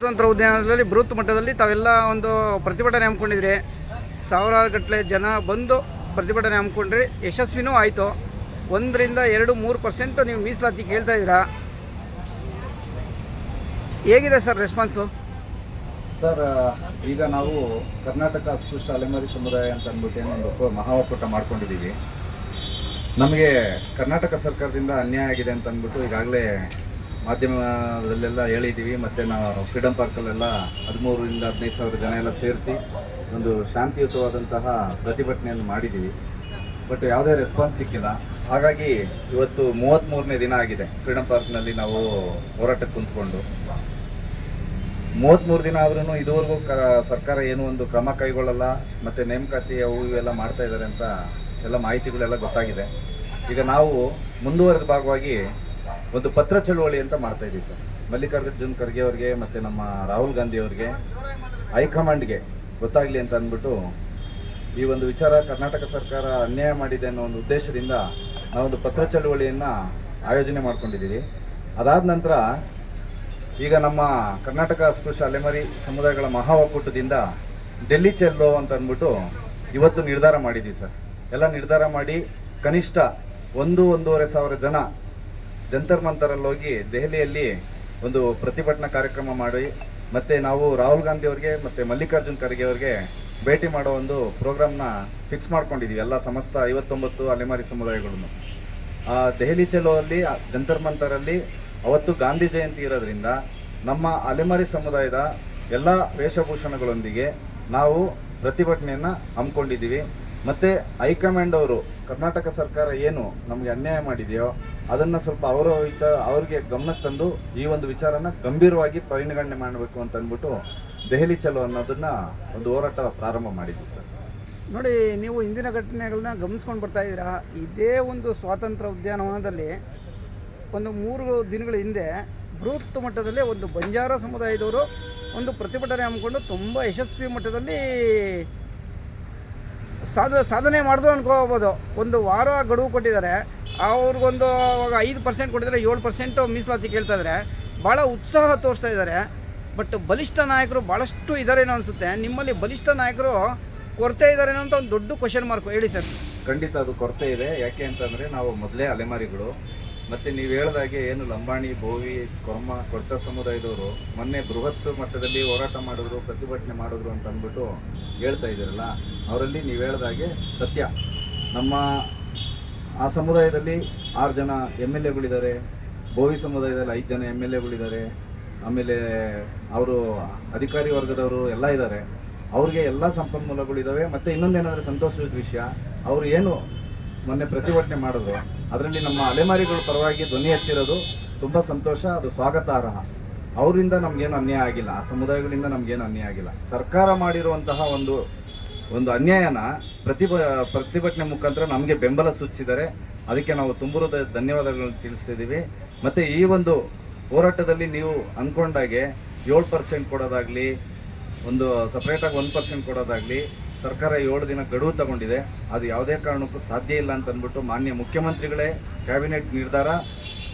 ಸ್ವಾತಂತ್ರ್ಯ ಉದ್ಯಾನದಲ್ಲಿ ಬೃಹತ್ ಮಟ್ಟದಲ್ಲಿ ತಾವೆಲ್ಲ ಒಂದು ಪ್ರತಿಭಟನೆ ಹಮ್ಮಿಕೊಂಡಿದ್ರಿ. ಸಾವಿರಾರು ಗಟ್ಟಲೆ ಜನ ಬಂದು ಪ್ರತಿಭಟನೆ ಹಮ್ಮಿಕೊಂಡ್ರಿ, ಯಶಸ್ವಿನೂ ಆಯಿತು. 1-2-3% ನೀವು ಮೀಸಲಾತಿ ಕೇಳ್ತಾ ಇದ್ದೀರಾ. ಹೇಗಿದೆ ಸರ್ ರೆಸ್ಪಾನ್ಸು? ಸರ್, ಈಗ ನಾವು ಕರ್ನಾಟಕ ಅಸ್ಪೃಶ್ಯ ಅಲೆಮಾರಿ ಸಮುದಾಯ ಅಂತ ಅಂದ್ಬಿಟ್ಟು ಒಂದು ಮಹಾ ಒಕ್ಕೂಟ ಮಾಡ್ಕೊಂಡಿದ್ದೀವಿ. ನಮಗೆ ಕರ್ನಾಟಕ ಸರ್ಕಾರದಿಂದ ಅನ್ಯಾಯ ಆಗಿದೆ ಅಂತ ಅಂದ್ಬಿಟ್ಟು ಈಗಾಗಲೇ ಮಾಧ್ಯಮದಲ್ಲೆಲ್ಲ ಹೇಳಿದ್ದೀವಿ. ಮತ್ತು ನಾವು ಫ್ರೀಡಮ್ ಪಾರ್ಕಲ್ಲೆಲ್ಲ 13,000-15,000 ಜನ ಎಲ್ಲ ಸೇರಿಸಿ ಒಂದು ಶಾಂತಿಯುತವಾದಂತಹ ಪ್ರತಿಭಟನೆಯನ್ನು ಮಾಡಿದ್ದೀವಿ. ಬಟ್ ಯಾವುದೇ ರೆಸ್ಪಾನ್ಸ್ ಸಿಕ್ಕಿಲ್ಲ. ಹಾಗಾಗಿ ಇವತ್ತು 33ನೇ ದಿನ ಆಗಿದೆ ಫ್ರೀಡಮ್ ಪಾರ್ಕ್ನಲ್ಲಿ ನಾವು ಹೋರಾಟಕ್ಕೆ ಕುಂತ್ಕೊಂಡು. 33 ದಿನ ಆದ್ರೂ ಇದುವರೆಗೂ ಸರ್ಕಾರ ಏನೂ ಒಂದು ಕ್ರಮ ಕೈಗೊಳ್ಳಲ್ಲ, ಮತ್ತು ನೇಮಕಾತಿ ಅವು ಇವೆಲ್ಲ ಮಾಡ್ತಾ ಇದ್ದಾರೆ ಅಂತ ಎಲ್ಲ ಮಾಹಿತಿಗಳೆಲ್ಲ ಗೊತ್ತಾಗಿದೆ. ಈಗ ನಾವು ಮುಂದುವರೆದ ಭಾಗವಾಗಿ ಒಂದು ಪತ್ರ ಚಳುವಳಿ ಅಂತ ಮಾಡ್ತಾ ಇದ್ದೀವಿ ಸರ್. ಮಲ್ಲಿಕಾರ್ಜುನ್ ಖರ್ಗೆ ಅವ್ರಿಗೆ ಮತ್ತು ನಮ್ಮ ರಾಹುಲ್ ಗಾಂಧಿ ಅವ್ರಿಗೆ ಹೈಕಮಾಂಡ್ಗೆ ಗೊತ್ತಾಗಲಿ ಅಂತ ಅಂದ್ಬಿಟ್ಟು ಈ ಒಂದು ವಿಚಾರ ಕರ್ನಾಟಕ ಸರ್ಕಾರ ಅನ್ಯಾಯ ಮಾಡಿದೆ ಅನ್ನೋ ಒಂದು ಉದ್ದೇಶದಿಂದ ನಾವೊಂದು ಪತ್ರ ಚಳುವಳಿಯನ್ನು ಆಯೋಜನೆ ಮಾಡ್ಕೊಂಡಿದ್ದೀವಿ. ಅದಾದ ನಂತರ ಈಗ ನಮ್ಮ ಕರ್ನಾಟಕ ಅಸ್ಪೃಶ್ಯ ಅಲೆಮಾರಿ ಸಮುದಾಯಗಳ ಮಹಾ ಒಕ್ಕೂಟದಿಂದ ಡೆಲ್ಲಿ ಚೆಲ್ಲೋ ಅಂತ ಅಂದ್ಬಿಟ್ಟು ಇವತ್ತು ನಿರ್ಧಾರ ಮಾಡಿದ್ದೀವಿ ಸರ್. ಎಲ್ಲ ನಿರ್ಧಾರ ಮಾಡಿ ಕನಿಷ್ಠ 1-1.5 ಜನ ಜಂತರ್ ಮಂತರಲ್ಲಿ ಹೋಗಿ ದೆಹಲಿಯಲ್ಲಿ ಒಂದು ಪ್ರತಿಭಟನಾ ಕಾರ್ಯಕ್ರಮ ಮಾಡಿ, ಮತ್ತು ನಾವು ರಾಹುಲ್ ಗಾಂಧಿ ಅವ್ರಿಗೆ ಮತ್ತು ಮಲ್ಲಿಕಾರ್ಜುನ್ ಖರ್ಗೆ ಅವ್ರಿಗೆ ಭೇಟಿ ಮಾಡೋ ಒಂದು ಪ್ರೋಗ್ರಾಮ್ನ ಫಿಕ್ಸ್ ಮಾಡ್ಕೊಂಡಿದ್ದೀವಿ ಎಲ್ಲ ಸಮಸ್ತ 59 ಅಲೆಮಾರಿ ಸಮುದಾಯಗಳನ್ನು. ದೆಹಲಿ ಚಲೋ ಅಲ್ಲಿ ಜಂತರ್ ಮಂತರಲ್ಲಿ ಅವತ್ತು ಗಾಂಧಿ ಜಯಂತಿ ಇರೋದ್ರಿಂದ ನಮ್ಮ ಅಲೆಮಾರಿ ಸಮುದಾಯದ ಎಲ್ಲ ವೇಷಭೂಷಣಗಳೊಂದಿಗೆ ನಾವು ಪ್ರತಿಭಟನೆಯನ್ನು ಹಮ್ಮಿಕೊಂಡಿದ್ದೀವಿ. ಮತ್ತು ಹೈಕಮಾಂಡ್ ಅವರು ಕರ್ನಾಟಕ ಸರ್ಕಾರ ಏನು ನಮಗೆ ಅನ್ಯಾಯ ಮಾಡಿದೆಯೋ ಅದನ್ನು ಸ್ವಲ್ಪ ಅವ್ರಿಗೆ ಗಮನಕ್ಕೆ ತಂದು ಈ ಒಂದು ವಿಚಾರನ ಗಂಭೀರವಾಗಿ ಪರಿಗಣನೆ ಮಾಡಬೇಕು ಅಂತ ಅಂದ್ಬಿಟ್ಟು ದೆಹಲಿ ಚಲೋ ಅನ್ನೋದನ್ನು ಒಂದು ಹೋರಾಟ ಪ್ರಾರಂಭ ಮಾಡಿದ್ವಿ ಸರ್. ನೋಡಿ, ನೀವು ಇಂದಿನ ಘಟನೆಗಳನ್ನ ಗಮನಿಸ್ಕೊಂಡು ಬರ್ತಾ ಇದ್ದೀರಾ. ಇದೇ ಒಂದು ಸ್ವಾತಂತ್ರ್ಯ ಉದ್ಯಾನವನದಲ್ಲಿ ಒಂದು 3 ದಿನಗಳ ಹಿಂದೆ ಬೃಹತ್ ಮಟ್ಟದಲ್ಲಿ ಒಂದು ಬಂಜಾರ ಸಮುದಾಯದವರು ಒಂದು ಪ್ರತಿಭಟನೆ ಹಮ್ಮಿಕೊಂಡು ತುಂಬ ಯಶಸ್ವಿ ಮಟ್ಟದಲ್ಲಿ ಸಾಧನೆ ಮಾಡಿದ್ರು ಅನ್ಕೋಬೋದು. ಒಂದು ವಾರ ಗಡುವು ಕೊಟ್ಟಿದ್ದಾರೆ. ಅವ್ರಿಗೊಂದು 5% ಕೊಟ್ಟಿದ್ದಾರೆ, 7% ಮೀಸಲಾತಿ ಕೇಳ್ತಾ ಇದ್ದಾರೆ. ಭಾಳ ಉತ್ಸಾಹ ತೋರಿಸ್ತಾ ಇದ್ದಾರೆ. ಬಟ್ ಬಲಿಷ್ಠ ನಾಯಕರು ಭಾಳಷ್ಟು ಇದ್ದಾರೇನೋ ಅನಿಸುತ್ತೆ. ನಿಮ್ಮಲ್ಲಿ ಬಲಿಷ್ಠ ನಾಯಕರು ಕೊರತೆ ಇದ್ದಾರೇನೋ ಅಂತ ಒಂದು ದೊಡ್ಡ ಕ್ವಶನ್ ಮಾರ್ಕ್. ಹೇಳಿ ಸರ್. ಖಂಡಿತ ಅದು ಕೊರತೆ ಇದೆ. ಯಾಕೆ ಅಂತಂದರೆ ನಾವು ಮೊದಲೇ ಅಲೆಮಾರಿಗಳು. ಮತ್ತು ನೀವು ಹೇಳ್ದಾಗೆ ಏನು ಲಂಬಾಣಿ, ಬೋವಿ, ಕೊರ್ಮ, ಕೊರ್ಚ ಸಮುದಾಯದವರು ಮೊನ್ನೆ ಬೃಹತ್ ಮಟ್ಟದಲ್ಲಿ ಹೋರಾಟ ಮಾಡಿದ್ರು, ಪ್ರತಿಭಟನೆ ಮಾಡಿದ್ರು ಅಂತ ಅಂದ್ಬಿಟ್ಟು ಹೇಳ್ತಾ ಇದ್ದೀರಲ್ಲ, ಅವರಲ್ಲಿ ನೀವು ಹೇಳ್ದಾಗೆ ಸತ್ಯ. ನಮ್ಮ ಆ ಸಮುದಾಯದಲ್ಲಿ 6 ಜನ MLAಗಳಿದ್ದಾರೆ, ಬೋವಿ ಸಮುದಾಯದಲ್ಲಿ 5 ಜನ MLAಗಳಿದ್ದಾರೆ, ಆಮೇಲೆ ಅವರು ಅಧಿಕಾರಿ ವರ್ಗದವರು ಎಲ್ಲ ಇದ್ದಾರೆ. ಅವ್ರಿಗೆ ಎಲ್ಲ ಸಂಪನ್ಮೂಲಗಳಿದ್ದಾವೆ. ಮತ್ತು ಇನ್ನೊಂದೇನೆಂದರೆ ಸಂತೋಷದ ವಿಷಯ, ಅವರು ಏನು ಮೊನ್ನೆ ಪ್ರತಿಭಟನೆ ಮಾಡಿದ್ರು ಅದರಲ್ಲಿ ನಮ್ಮ ಅಲೆಮಾರಿಗಳ ಪರವಾಗಿ ಧ್ವನಿ ಎತ್ತಿರೋದು ತುಂಬ ಸಂತೋಷ. ಅದು ಸ್ವಾಗತಾರ್ಹ. ಅವರಿಂದ ನಮಗೇನು ಅನ್ಯಾಯ ಆಗಿಲ್ಲ, ಆ ಸಮುದಾಯಗಳಿಂದ ನಮಗೇನು ಅನ್ಯಾಯ ಆಗಿಲ್ಲ. ಸರ್ಕಾರ ಮಾಡಿರುವಂತಹ ಒಂದು ಅನ್ಯಾಯನ ಪ್ರತಿಭಟನೆ ಮುಖಾಂತರ ನಮಗೆ ಬೆಂಬಲ ಸೂಚಿಸಿದ್ದಾರೆ. ಅದಕ್ಕೆ ನಾವು ತುಂಬ ಧನ್ಯವಾದಗಳನ್ನು ತಿಳಿಸ್ತಿದ್ದೀವಿ. ಮತ್ತು ಈ ಒಂದು ಹೋರಾಟದಲ್ಲಿ ನೀವು ಅಂದ್ಕೊಂಡಾಗೆ 7% ಕೊಡೋದಾಗಲಿ, ಒಂದು ಸಪ್ರೇಟಾಗಿ 1% ಕೊಡೋದಾಗಲಿ ಸರ್ಕಾರ 7 ದಿನ ಗಡುವು ತಗೊಂಡಿದೆ. ಅದು ಯಾವುದೇ ಕಾರಣಕ್ಕೂ ಸಾಧ್ಯ ಇಲ್ಲ ಅಂತ ಅಂದ್ಬಿಟ್ಟು ಮಾನ್ಯ ಮುಖ್ಯಮಂತ್ರಿಗಳೇ ಕ್ಯಾಬಿನೆಟ್ ನಿರ್ಧಾರ,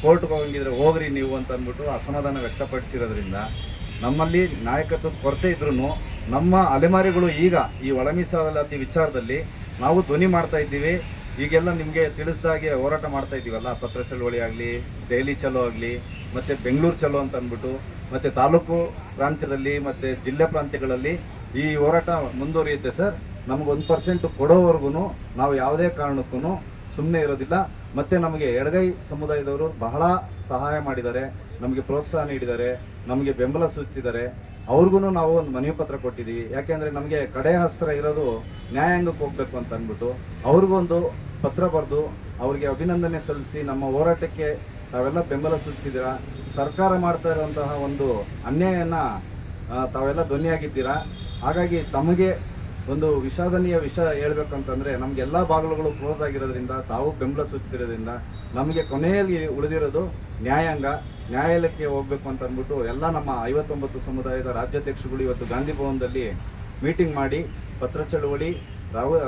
ಕೋರ್ಟ್ಗೆ ಹೋಗಿದ್ರೆ ಹೋಗ್ರಿ ನೀವು ಅಂತ ಅಂದ್ಬಿಟ್ಟು ಅಸಮಾಧಾನ ವ್ಯಕ್ತಪಡಿಸಿರೋದ್ರಿಂದ ನಮ್ಮಲ್ಲಿ ನಾಯಕತ್ವದ ಕೊರತೆ ಇದ್ರೂ ನಮ್ಮ ಅಲೆಮಾರಿಗಳು ಈಗ ಈ ಒಳ ಮೀಸಲಾತಿ ವಿಚಾರದಲ್ಲಿ ನಾವು ಧ್ವನಿ ಮಾಡ್ತಾ ಇದ್ದೀವಿ. ಈಗೆಲ್ಲ ನಿಮಗೆ ತಿಳಿಸ್ದಾಗೆ ಹೋರಾಟ ಮಾಡ್ತಾ ಇದ್ದೀವಲ್ಲ, ಪತ್ರ ಚಳವಳಿ ಆಗಲಿ, ದೆಹಲಿ ಚಲೋ ಆಗಲಿ, ಮತ್ತು ಬೆಂಗಳೂರು ಚಲೋ ಅಂತ ಅಂದ್ಬಿಟ್ಟು, ಮತ್ತು ತಾಲೂಕು ಪ್ರಾಂತ್ಯದಲ್ಲಿ ಮತ್ತು ಜಿಲ್ಲೆ ಪ್ರಾಂತ್ಯಗಳಲ್ಲಿ ಈ ಹೋರಾಟ ಮುಂದುವರಿಯುತ್ತೆ ಸರ್. ನಮಗೆ 1% ಕೊಡೋವರೆಗೂ ನಾವು ಯಾವುದೇ ಕಾರಣಕ್ಕೂ ಸುಮ್ಮನೆ ಇರೋದಿಲ್ಲ. ಮತ್ತು ನಮಗೆ ಎಡಗೈ ಸಮುದಾಯದವರು ಬಹಳ ಸಹಾಯ ಮಾಡಿದ್ದಾರೆ, ನಮಗೆ ಪ್ರೋತ್ಸಾಹ ನೀಡಿದ್ದಾರೆ, ನಮಗೆ ಬೆಂಬಲ ಸೂಚಿಸಿದ್ದಾರೆ. ಅವ್ರಿಗೂ ನಾವು ಒಂದು ಮನವಿ ಪತ್ರ ಕೊಟ್ಟಿದ್ದೀವಿ. ಯಾಕೆಂದರೆ ನಮಗೆ ಕಡೆ ಹಸ್ತ್ರ ಇರೋದು ನ್ಯಾಯಾಂಗಕ್ಕೆ ಹೋಗಬೇಕು ಅಂತ ಅಂದ್ಬಿಟ್ಟು ಅವ್ರಿಗೊಂದು ಪತ್ರ ಬರೆದು ಅವ್ರಿಗೆ ಅಭಿನಂದನೆ ಸಲ್ಲಿಸಿ ನಮ್ಮ ಹೋರಾಟಕ್ಕೆ ತಾವೆಲ್ಲ ಬೆಂಬಲ ಸೂಚಿಸಿದ್ದೀರಾ. ಸರ್ಕಾರ ಮಾಡ್ತಾ ಇರುವಂತಹ ಒಂದು ಅನ್ಯಾಯನ ತಾವೆಲ್ಲ ಧ್ವನಿಯಾಗಿದ್ದೀರಾ. ಹಾಗಾಗಿ ತಮಗೆ ಒಂದು ವಿಷಾದನೀಯ ವಿಷಯ ಹೇಳ್ಬೇಕಂತಂದರೆ ನಮಗೆಲ್ಲ ಬಾಗಿಲುಗಳು ಕ್ಲೋಸ್ ಆಗಿರೋದ್ರಿಂದ, ತಾವು ಬೆಂಬಲ ಸೂಚಿಸಿರೋದ್ರಿಂದ ನಮಗೆ ಕೊನೆಯಲ್ಲಿ ಉಳಿದಿರೋದು ನ್ಯಾಯಾಲಯಕ್ಕೆ ಹೋಗಬೇಕು ಅಂತ ಅಂದ್ಬಿಟ್ಟು ಎಲ್ಲ ನಮ್ಮ 59 ಸಮುದಾಯದ ರಾಜ್ಯಾಧ್ಯಕ್ಷಗಳು ಇವತ್ತು ಗಾಂಧಿ ಭವನದಲ್ಲಿ ಮೀಟಿಂಗ್ ಮಾಡಿ ಪತ್ರ ಚಳವಳಿ,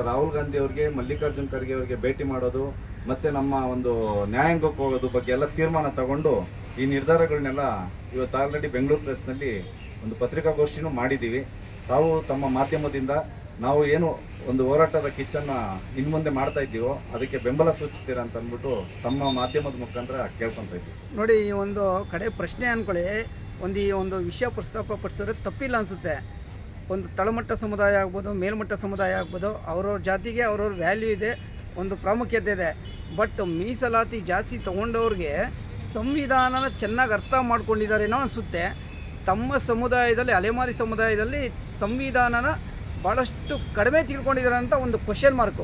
ರಾಹುಲ್ ಗಾಂಧಿ ಅವ್ರಿಗೆ, ಮಲ್ಲಿಕಾರ್ಜುನ್ ಖರ್ಗೆ ಅವ್ರಿಗೆ ಭೇಟಿ ಮಾಡೋದು, ಮತ್ತು ನಮ್ಮ ಒಂದು ನ್ಯಾಯಾಂಗಕ್ಕೆ ಹೋಗೋದು ಬಗ್ಗೆ ಎಲ್ಲ ತೀರ್ಮಾನ ತಗೊಂಡು ಈ ನಿರ್ಧಾರಗಳನ್ನೆಲ್ಲ ಇವತ್ತು ಆಲ್ರೆಡಿ ಬೆಂಗಳೂರು ಪ್ರೆಸ್ನಲ್ಲಿ ಒಂದು ಪತ್ರಿಕಾಗೋಷ್ಠಿನೂ ಮಾಡಿದ್ದೀವಿ. ತಾವು ತಮ್ಮ ಮಾಧ್ಯಮದಿಂದ ನಾವು ಏನು ಒಂದು ಹೋರಾಟದ ಕಿಚ್ಚನ್ನು ಇನ್ನು ಮುಂದೆ ಮಾಡ್ತಾ ಇದ್ದೀವೋ ಅದಕ್ಕೆ ಬೆಂಬಲ ಸೂಚಿಸ್ತೀರಾ ಅಂತ ಅಂದ್ಬಿಟ್ಟು ತಮ್ಮ ಮಾಧ್ಯಮದ ಮುಖಾಂತರ ಕೇಳ್ಕೊತ ಇದ್ದೀವಿ. ನೋಡಿ, ಈ ಒಂದು ಕಡೆ ಪ್ರಶ್ನೆ ಅಂದ್ಕೊಳ್ಳಿ, ಈ ಒಂದು ವಿಷಯ ಪ್ರಸ್ತಾಪ ಪಡಿಸಿದ್ರೆ ತಪ್ಪಿಲ್ಲ ಅನಿಸುತ್ತೆ. ಒಂದು ತಳಮಟ್ಟ ಸಮುದಾಯ ಆಗ್ಬೋದು, ಮೇಲ್ಮಟ್ಟ ಸಮುದಾಯ ಆಗ್ಬೋದು, ಅವ್ರವ್ರ ಜಾತಿಗೆ ಅವ್ರವ್ರ ವ್ಯಾಲ್ಯೂ ಇದೆ, ಒಂದು ಪ್ರಾಮುಖ್ಯತೆ ಇದೆ. ಬಟ್ ಮೀಸಲಾತಿ ಜಾಸ್ತಿ ತೊಗೊಂಡವ್ರಿಗೆ ಸಂವಿಧಾನನ ಚೆನ್ನಾಗಿ ಅರ್ಥ ಮಾಡ್ಕೊಂಡಿದ್ದಾರೇನೋ ಅನಿಸುತ್ತೆ. ತಮ್ಮ ಸಮುದಾಯದಲ್ಲಿ, ಅಲೆಮಾರಿ ಸಮುದಾಯದಲ್ಲಿ ಸಂವಿಧಾನನ ಭಾಳಷ್ಟು ಕಡಿಮೆ ತಿಳ್ಕೊಂಡಿದ್ದಾರೆ ಅಂತ ಒಂದು ಕ್ವಶನ್ ಮಾರ್ಕು.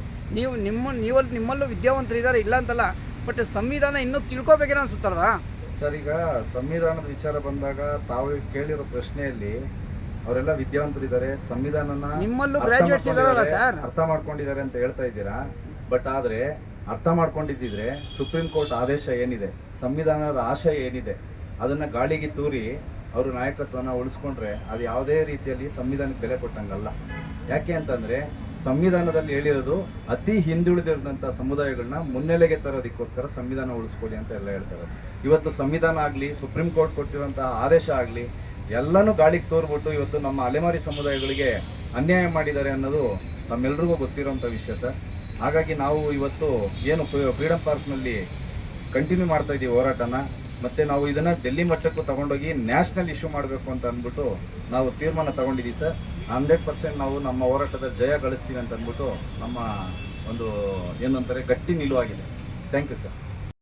ನಿಮ್ಮಲ್ಲೂ ವಿದ್ಯಾವಂತರಿದ್ದಾರೆ, ಇಲ್ಲ ಅಂತಲ್ಲ, ಬಟ್ ಸಂವಿಧಾನ ಇನ್ನೂ ತಿಳ್ಕೊಬೇಕೇನೋ ಅನಿಸುತ್ತಲ್ವಾ ಸರ್? ಈಗ ಸಂವಿಧಾನದ ವಿಚಾರ ಬಂದಾಗ ತಾವು ಕೇಳಿರೋ ಪ್ರಶ್ನೆಯಲ್ಲಿ ಅವರೆಲ್ಲ ವಿದ್ಯಾವಂತರಿದ್ದಾರೆ, ಸಂವಿಧಾನನ ನಿಮ್ಮಲ್ಲೂ ಗ್ರಾಜ್ಯುಯೇಟ್ಸ್ ಇದಾರಲ್ಲ ಸರ್, ಅರ್ಥ ಮಾಡ್ಕೊಂಡಿದ್ದಾರೆ ಅಂತ ಹೇಳ್ತಾ ಇದ್ದೀರಾ. ಬಟ್ ಆದರೆ ಅರ್ಥ ಮಾಡ್ಕೊಂಡಿದ್ದಿದ್ರೆ ಸುಪ್ರೀಂ ಕೋರ್ಟ್ ಆದೇಶ ಏನಿದೆ, ಸಂವಿಧಾನದ ಆಶಯ ಏನಿದೆ, ಅದನ್ನು ಗಾಳಿಗೆ ತೂರಿ ಅವರು ನಾಯಕತ್ವನ ಉಳಿಸ್ಕೊಂಡ್ರೆ ಅದು ಯಾವುದೇ ರೀತಿಯಲ್ಲಿ ಸಂವಿಧಾನಕ್ಕೆ ಬೆಲೆ ಕೊಟ್ಟಂಗಲ್ಲ. ಯಾಕೆ ಅಂತಂದರೆ ಸಂವಿಧಾನದಲ್ಲಿ ಹೇಳಿರೋದು ಅತಿ ಹಿಂದುಳಿದಿರೋದಂಥ ಸಮುದಾಯಗಳನ್ನ ಮುನ್ನೆಲೆಗೆ ತರೋದಕ್ಕೋಸ್ಕರ ಸಂವಿಧಾನ ಉಳಿಸ್ಕೊಳ್ಳಿ ಅಂತ ಎಲ್ಲ ಹೇಳ್ತಾರೆ. ಇವತ್ತು ಸಂವಿಧಾನ ಆಗಲಿ, ಸುಪ್ರೀಂ ಕೋರ್ಟ್ ಕೊಟ್ಟಿರುವಂಥ ಆದೇಶ ಆಗಲಿ, ಎಲ್ಲನೂ ಗಾಳಿಗೆ ತೋರ್ಬಿಟ್ಟು ಇವತ್ತು ನಮ್ಮ ಅಲೆಮಾರಿ ಸಮುದಾಯಗಳಿಗೆ ಅನ್ಯಾಯ ಮಾಡಿದ್ದಾರೆ ಅನ್ನೋದು ತಮ್ಮೆಲ್ರಿಗೂ ಗೊತ್ತಿರೋಂಥ ವಿಷಯ ಸರ್. ಹಾಗಾಗಿ ನಾವು ಇವತ್ತು ಏನು ಫ್ರೀಡಮ್ ಪಾರ್ಕ್ನಲ್ಲಿ ಕಂಟಿನ್ಯೂ ಮಾಡ್ತಾ ಇದ್ದೀವಿ ಹೋರಾಟನ, ಮತ್ತು ನಾವು ಇದನ್ನು ಡೆಲ್ಲಿ ಮಟ್ಟಕ್ಕೂ ತಗೊಂಡೋಗಿ ನ್ಯಾಷನಲ್ ಇಶ್ಯೂ ಮಾಡಬೇಕು ಅಂತ ಅಂದ್ಬಿಟ್ಟು ನಾವು ತೀರ್ಮಾನ ತಗೊಂಡಿದ್ದೀವಿ ಸರ್. 100% ನಾವು ನಮ್ಮ ಹೋರಾಟದ ಜಯ ಗಳಿಸ್ತೀವಿ ಅಂತ ಅಂದ್ಬಿಟ್ಟು ನಮ್ಮ ಒಂದು ಏನಂತಾರೆ ಗಟ್ಟಿ ನಿಲುವಾಗಿದೆ. Thank you sir.